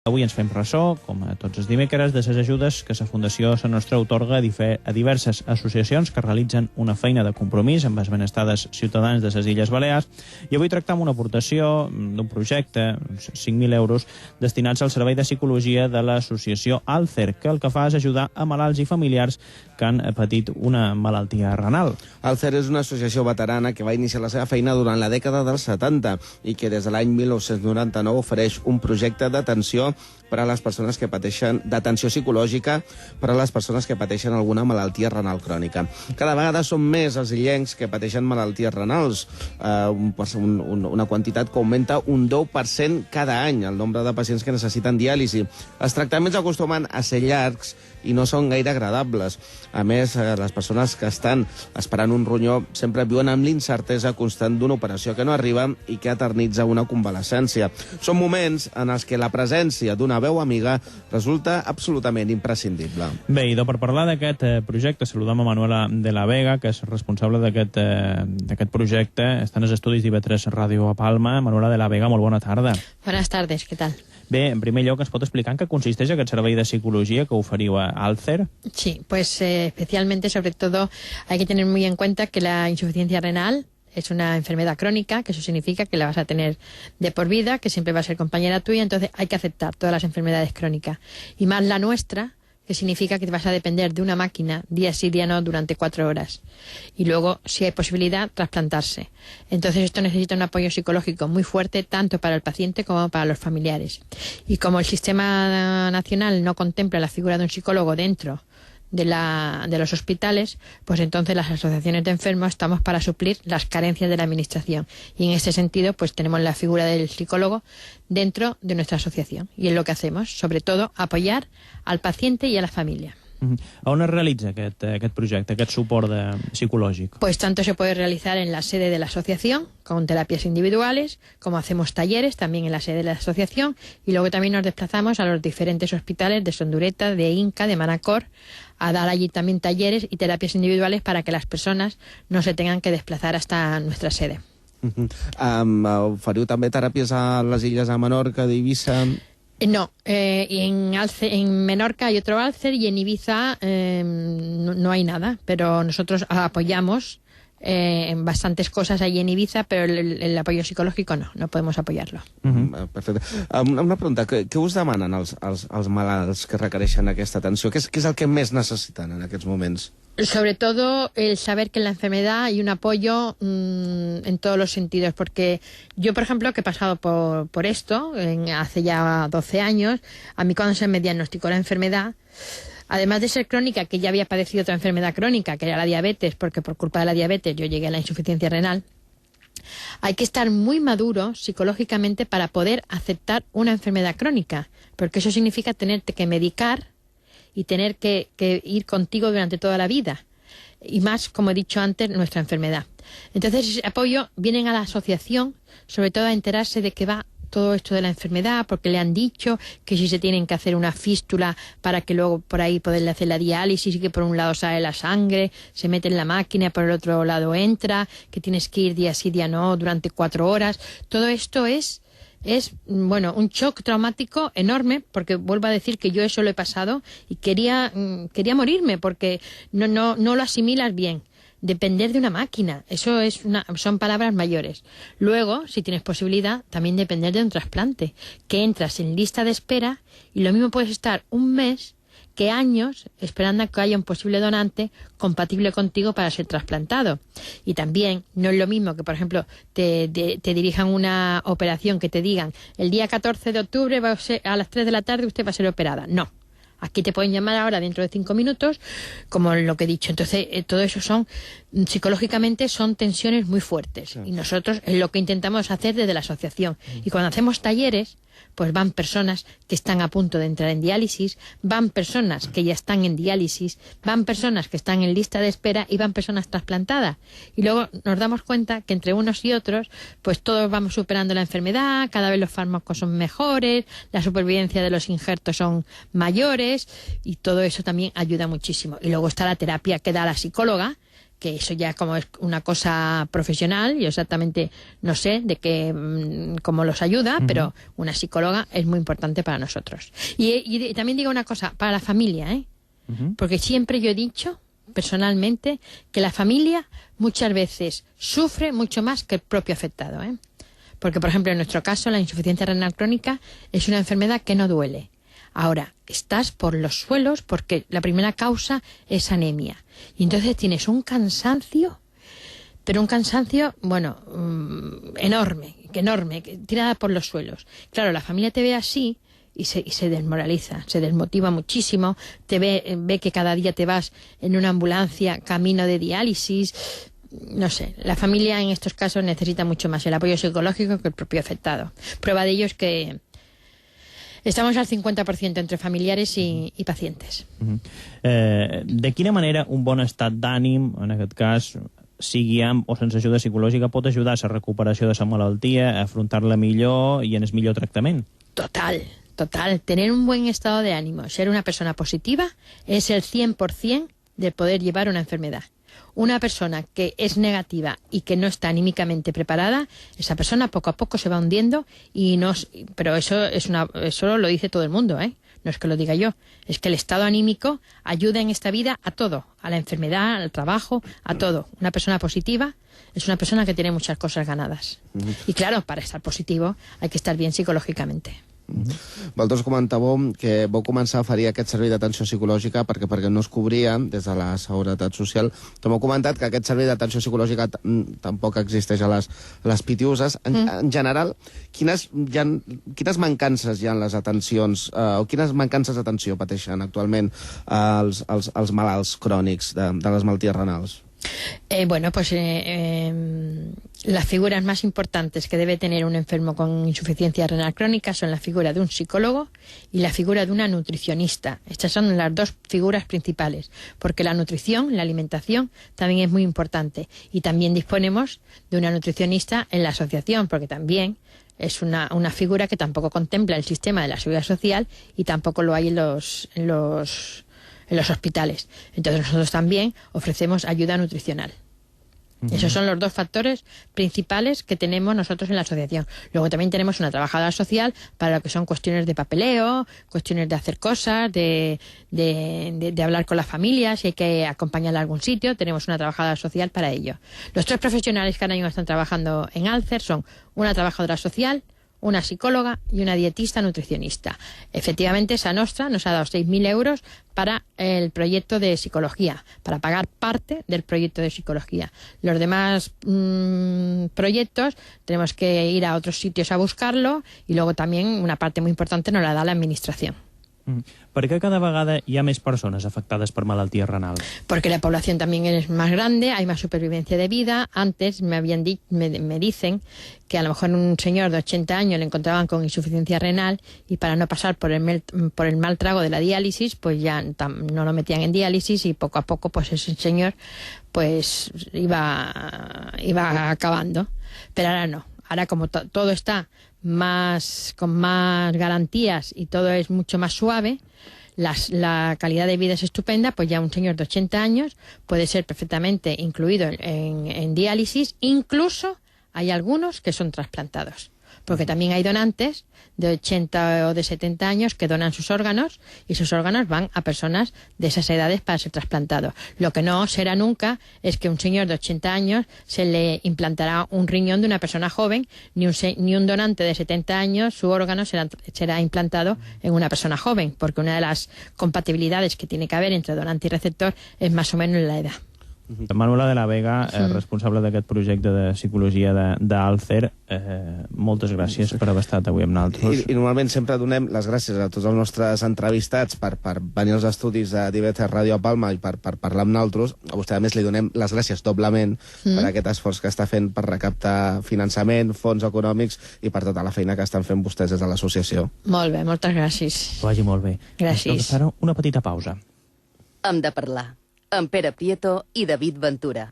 Avui ens fem ressò, com a tots els dimecres, de les ajudes que la Fundació La Nostra otorga a diverses associacions que realitzen una feina de compromís amb el benestar dels ciutadans de les Illes Balears. I avui tractam una aportació d'un projecte, 5.000 euros, destinats al servei de psicologia de l'associació Alcer, que el que fa és ajudar a malalts i familiars que han patit una malaltia renal. Alcer és una associació veterana que va iniciar la seva feina durant la dècada dels 70 i que des de l'any 1999 ofereix un projecte d'atenció per a les persones que pateixen, d'atenció psicològica per a les persones que pateixen alguna malaltia renal crònica. Cada vegada són més els illencs que pateixen malalties renals, una quantitat que augmenta un 10% cada any, el nombre de pacients que necessiten diàlisi. Els tractaments acostumen a ser llargs i no són gaire agradables. A més, les persones que estan esperant un ronyó sempre viuen amb l'incertesa constant d'una operació que no arriba i que eternitza una convalescència. Són moments en els que la presència d'una veu amiga resulta absolutament imprescindible. Bé, i per parlar d'aquest projecte, saludem a Manuela de la Vega, que és responsable d'aquest projecte. Està en els estudis d'IV3 Ràdio a Palma. Manuela de la Vega, molt bona tarda. Buenas tardes, ¿qué tal? Bé, en primer lloc, ¿ens pot explicar en què consisteix aquest servei de psicología que oferiu a Alcer? Sí, pues especialmente, sobre todo, hay que tener muy en cuenta que la insuficiencia renal es una enfermedad crónica, que eso significa que la vas a tener de por vida, que siempre va a ser compañera tuya, entonces hay que aceptar todas las enfermedades crónicas. Y más la nuestra, que significa que te vas a depender de una máquina día sí, día no, durante 4 horas. Y luego, si hay posibilidad, trasplantarse. Entonces esto necesita un apoyo psicológico muy fuerte, tanto para el paciente como para los familiares. Y como el sistema nacional no contempla la figura de un psicólogo dentro de los hospitales, pues entonces las asociaciones de enfermos estamos para suplir las carencias de la administración. Y en ese sentido, pues tenemos la figura del psicólogo dentro de nuestra asociación. Y es lo que hacemos, sobre todo, apoyar al paciente y a la familia. On es realitza aquest projecte, aquest suport psicològic? Pues tanto se puede realizar en la sede de la asociación, con terapias individuales, como hacemos talleres también en la sede de la asociación, y luego también nos desplazamos a los diferentes hospitales de Sondureta, de Inca, de Manacor, a dar allí también talleres y terapias individuales para que las personas no se tengan que desplazar hasta nuestra sede. Oferiu també teràpies a les illes de Menorca, d'Eivissa? No, en Menorca hay otro Alcer y en Ibiza no hay nada, pero nosotros apoyamos en bastantes cosas allí en Ibiza, pero el apoyo psicológico no podemos apoyarlo. Perfecte. Una pregunta, què us demanen els malalts que requereixen aquesta atenció? Què és el que més necessiten en aquests moments? Sobre todo el saber que en la enfermedad hay un apoyo en todos los sentidos, porque yo, por ejemplo, que he pasado por esto hace ya 12 años, a mí cuando se me diagnosticó la enfermedad, además de ser crónica, que ya había padecido otra enfermedad crónica, que era la diabetes, porque por culpa de la diabetes yo llegué a la insuficiencia renal, hay que estar muy maduro psicológicamente para poder aceptar una enfermedad crónica, porque eso significa tenerte que medicar y tener que ir contigo durante toda la vida. Y más, como he dicho antes, nuestra enfermedad. Entonces, ese apoyo vienen a la asociación, sobre todo a enterarse de que va todo esto de la enfermedad, porque le han dicho que si se tienen que hacer una fístula para que luego por ahí poderle hacer la diálisis y que por un lado sale la sangre, se mete en la máquina, por el otro lado entra, que tienes que ir día sí, día no, durante 4 horas. Todo esto es bueno, un shock traumático enorme, porque vuelvo a decir que yo eso lo he pasado y quería morirme porque no lo asimilas bien. Depender de una máquina, eso son palabras mayores. Luego, si tienes posibilidad, también depender de un trasplante, que entras en lista de espera y lo mismo puedes estar un mes que años esperando a que haya un posible donante compatible contigo para ser trasplantado. Y también no es lo mismo que, por ejemplo, te dirijan una operación, que te digan el día 14 de octubre a las 3 de la tarde usted va a ser operada. No. Aquí te pueden llamar ahora dentro de 5 minutos, como lo que he dicho. Entonces, todo eso psicológicamente son tensiones muy fuertes. Sí. Y nosotros es lo que intentamos hacer desde la asociación. Y cuando hacemos talleres, pues van personas que están a punto de entrar en diálisis, van personas que ya están en diálisis, van personas que están en lista de espera y van personas trasplantadas. Y luego nos damos cuenta que entre unos y otros, pues todos vamos superando la enfermedad, cada vez los fármacos son mejores, la supervivencia de los injertos son mayores y todo eso también ayuda muchísimo. Y luego está la terapia que da la psicóloga, que eso ya como es una cosa profesional, yo exactamente no sé de qué, cómo los ayuda, pero una psicóloga es muy importante para nosotros. Y también digo una cosa, para la familia, porque siempre yo he dicho, personalmente, que la familia muchas veces sufre mucho más que el propio afectado, Porque, por ejemplo, en nuestro caso, la insuficiencia renal crónica es una enfermedad que no duele. Ahora, estás por los suelos porque la primera causa es anemia. Y entonces tienes un cansancio, pero un cansancio, bueno, enorme, que tirada por los suelos. Claro, la familia te ve así y se desmoraliza, se desmotiva muchísimo, te ve que cada día te vas en una ambulancia camino de diálisis. No sé, la familia en estos casos necesita mucho más el apoyo psicológico que el propio afectado. Prueba de ello es que estamos al 50% entre familiares i pacientes. De quina manera un bon estat d'ànim, en aquest cas, sigui amb o sense ajuda psicològica, pot ajudar a la recuperació de la malaltia, a afrontar-la millor i en el millor tractament? Total. Tener un buen estado de ánimo, ser una persona positiva, es el 100% de poder llevar una enfermedad. Una persona que es negativa y que no está anímicamente preparada, esa persona poco a poco se va hundiendo pero eso lo dice todo el mundo, No es que lo diga yo, es que el estado anímico ayuda en esta vida a todo, a la enfermedad, al trabajo, a todo. Una persona positiva es una persona que tiene muchas cosas ganadas. Y claro, para estar positivo hay que estar bien psicológicamente. Vosaltres comentàveu que vau començar a oferir aquest servei d'atenció psicològica perquè no es cobria des de la Seguretat Social. També heu comentat que aquest servei d'atenció psicològica tampoc existeix a les PTUs. En general, quines mancances hi ha en les atencions o quines mancances d'atenció pateixen actualment els malalts crònics de les malalties renals? Bueno, pues las figuras más importantes que debe tener un enfermo con insuficiencia renal crónica son la figura de un psicólogo y la figura de una nutricionista. Estas son las dos figuras principales, porque la nutrición, la alimentación, también es muy importante. Y también disponemos de una nutricionista en la asociación, porque también es una figura que tampoco contempla el sistema de la seguridad social y tampoco lo hay en los hospitales. Entonces nosotros también ofrecemos ayuda nutricional. Esos son los dos factores principales que tenemos nosotros en la asociación. Luego también tenemos una trabajadora social para lo que son cuestiones de papeleo, cuestiones de hacer cosas, de hablar con las familias, si hay que acompañarla a algún sitio, tenemos una trabajadora social para ello. Los tres profesionales que ahora mismo están trabajando en Alcer son una trabajadora social, una psicóloga y una dietista nutricionista. Efectivamente, Sa Nostra nos ha dado 6.000 euros para el proyecto de psicología, para pagar parte del proyecto de psicología. Los demás proyectos tenemos que ir a otros sitios a buscarlo y luego también una parte muy importante nos la da la administración. ¿Por qué cada vegada hi ha més persones afectades per malalties renals? Porque la población también es más grande, hay más supervivencia de vida. Antes me dicen que a lo mejor un señor de 80 años le encontraban con insuficiencia renal y para no pasar por el mal trago de la diálisis, pues ya no lo metían en diálisis y poco a poco pues ese señor pues iba acabando. Pero ahora no. Ahora como todo está con más garantías y todo es mucho más suave, la calidad de vida es estupenda, pues ya un señor de 80 años puede ser perfectamente incluido en diálisis, incluso hay algunos que son trasplantados. Porque también hay donantes de 80 o de 70 años que donan sus órganos y sus órganos van a personas de esas edades para ser trasplantados. Lo que no será nunca es que un señor de 80 años se le implantará un riñón de una persona joven, ni un donante de 70 años su órgano será implantado en una persona joven, porque una de las compatibilidades que tiene que haber entre donante y receptor es más o menos la edad. Manuela de la Vega, responsable d'aquest projecte de psicologia d'Alcer, moltes gràcies per haver estat avui amb nosaltres. I normalment sempre donem les gràcies a tots els nostres entrevistats per venir als estudis d'IB3 Ràdio a Palma i per parlar amb nosaltres. A vostè, a més, li donem les gràcies doblement per aquest esforç que està fent per recaptar finançament, fons econòmics i per tota la feina que estan fent vostès des de l'associació. Molt bé, moltes gràcies. Que vagi molt bé. Gràcies. Ara una petita pausa. Hem de parlar. Amb Pere Prieto i David Ventura.